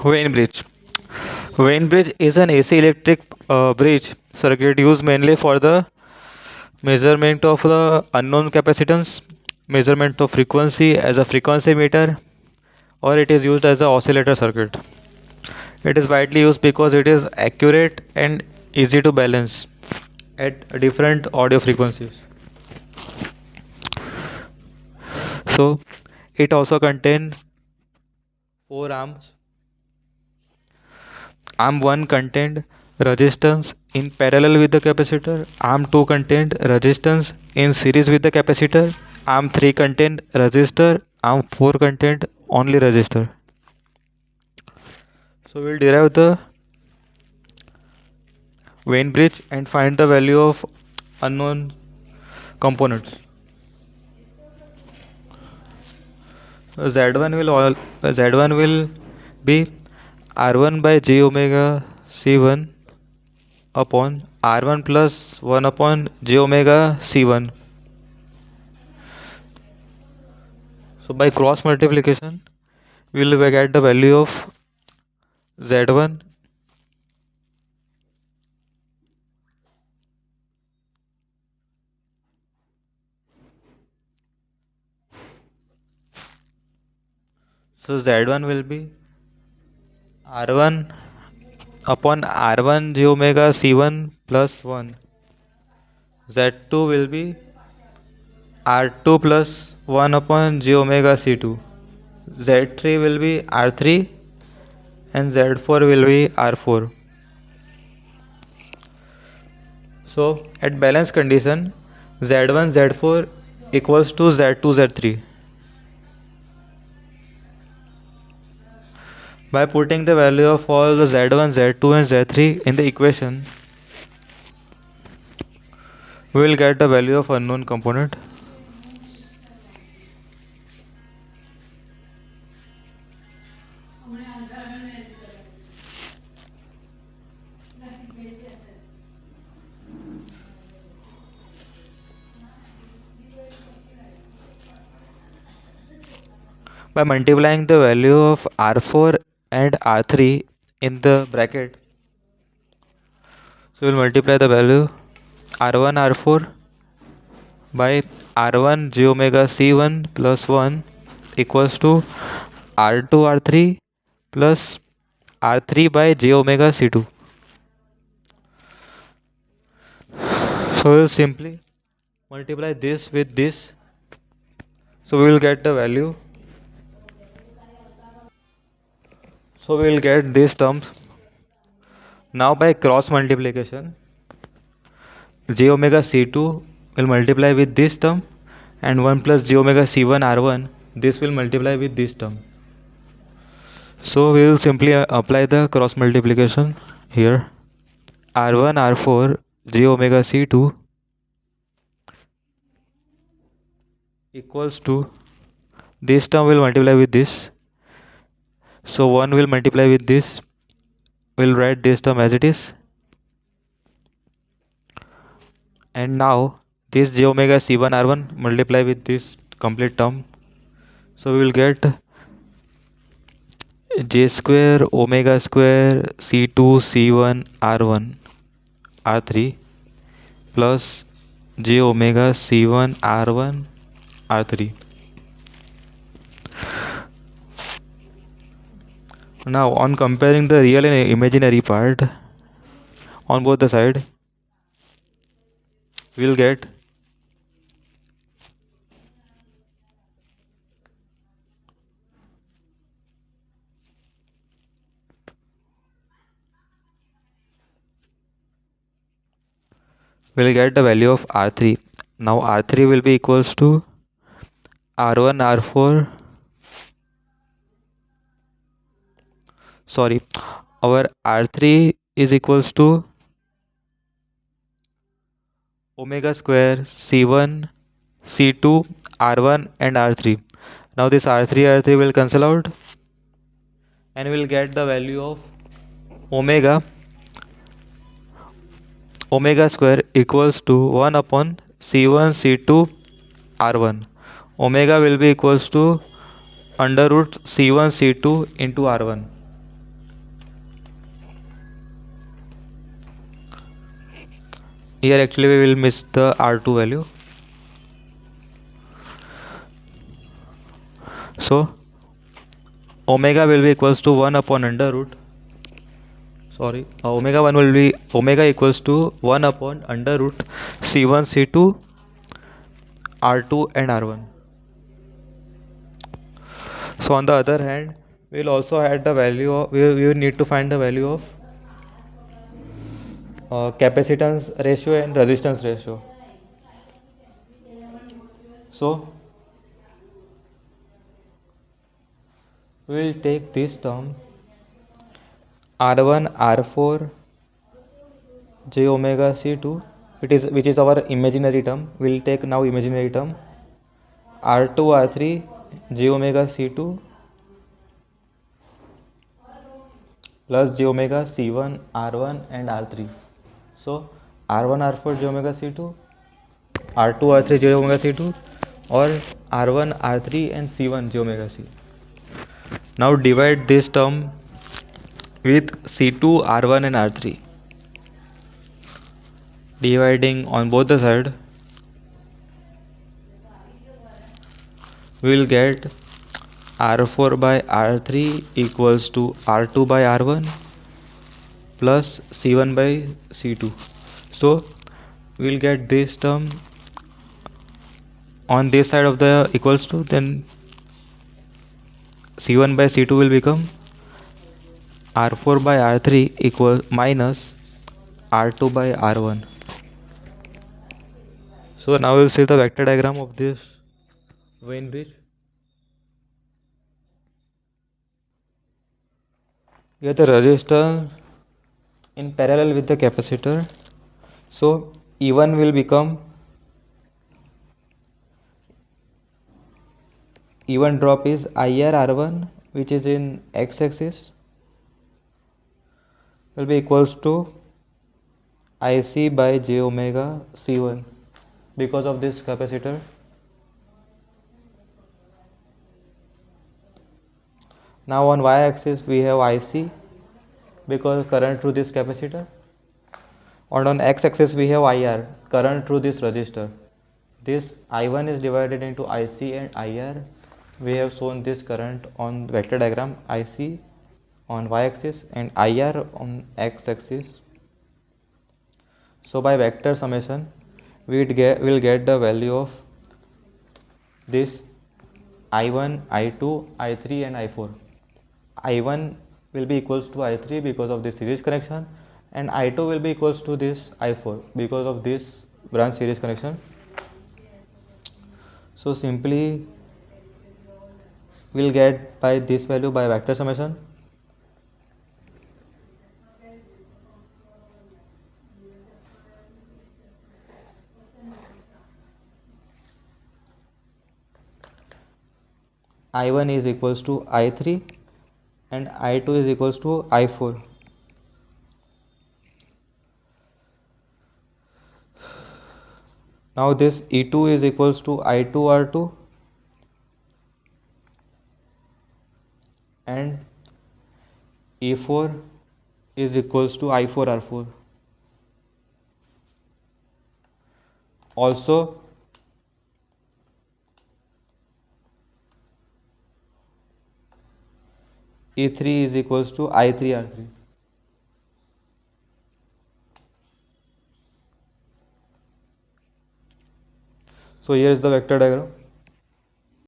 Wien Bridge. Wien Bridge is an AC electric bridge circuit used mainly for the measurement of the unknown capacitance, measurement of frequency as a frequency meter, or it is used as an oscillator circuit. It is widely used because it is accurate and easy to balance at different audio frequencies. So, it also contains four arms. Arm 1 contained resistance in parallel with the capacitor. Arm 2 contained resistance in series with the capacitor. Arm 3 contained resistor. Arm 4 contained only resistor. So we'll derive the Wien bridge and find the value of unknown components. Z1 will be R1 by j omega C1 upon R1 plus 1 upon j omega C1. So by cross multiplication, we will get the value of Z1. So Z1 will be R1 upon R1 j omega C1 plus 1. Z2 will be R2 plus 1 upon j omega C2. Z3 will be R3 and Z4 will be R4. So at balance condition, Z1 Z4 equals to Z2 Z3. By putting the value of all the Z1, Z2 and Z3 in the equation, we will get the value of unknown component. By multiplying the value of R4 and R3 in the bracket, so we will multiply the value R1 R4 by R1 j omega C1 plus 1 equals to R2 R3 plus R3 by j omega C2. So we will simply multiply this with this. So we will get the value. So we will get these terms. Now by cross multiplication, j omega C2 will multiply with this term and 1 plus j omega C1 R1, this will multiply with this term. So we will simply apply the cross multiplication here. R1 R4 j omega C2 equals to, this term will multiply with this. So 1 will multiply with this. We'll write this term as it is. And now this j omega C1 R1 multiply with this complete term. So we will get j square omega square C2 C1 R1 R3 plus j omega C1 R1 R3. Now on comparing the real and imaginary part on both the side, we will get the value of R3. Now R3 will be equals to R1 R4, sorry, our R3 is equals to omega square C1 C2 R1 and R3. Now this R3 will cancel out and we will get the value of omega square equals to 1 upon C1 C2 R1. Omega will be equals to under root C1 C2 into R1. Here actually we will miss the R2 value. So omega will be equals to 1 upon under root. Sorry, omega 1 will be omega equals to 1 upon under root C1, C2, R2 and R1. So on the other hand, we'll also add the value of, we will need to find the value of capacitance ratio and resistance ratio. So we will take this term R1 R4 j omega C2, which is our imaginary term. We will take now imaginary term R2 R3 j omega C2 plus j omega C1 R1 and R3. So R1 R4 j omega C2, R2 R3 j omega C2, or R1 R3 and C1 j omega C. Now divide this term with C2 R1 and R3. Dividing on both the side, we will get R4 by R3 equals to R2 by R1 plus C1 by C2. So we will get this term on this side of the equals to, then C1 by C2 will become R4 by R3 equal minus R2 by R1. So now we will see the vector diagram of this Wien bridge. Here the resistor in parallel with the capacitor. So E1 will become E1 drop is IR R1, which is in x-axis, will be equals to IC by j omega C1 because of this capacitor. Now on y-axis we have IC because current through this capacitor, and on x-axis we have IR, current through this resistor. This I1 is divided into IC and IR. We have shown this current on vector diagram, IC on y-axis and IR on x-axis. So by vector summation we will get the value of this I1, I2, I3 and I4. I1 will be equals to I3 because of this series connection, and I2 will be equals to this I4 because of this branch series connection. So simply we'll get by this value by vector summation. I1 is equals to I3 and I2 is equals to I4. Now this E2 is equals to I2 R2 and E4 is equals to I4 R4. Also E3 is equals to I3 R3. So here is the vector diagram.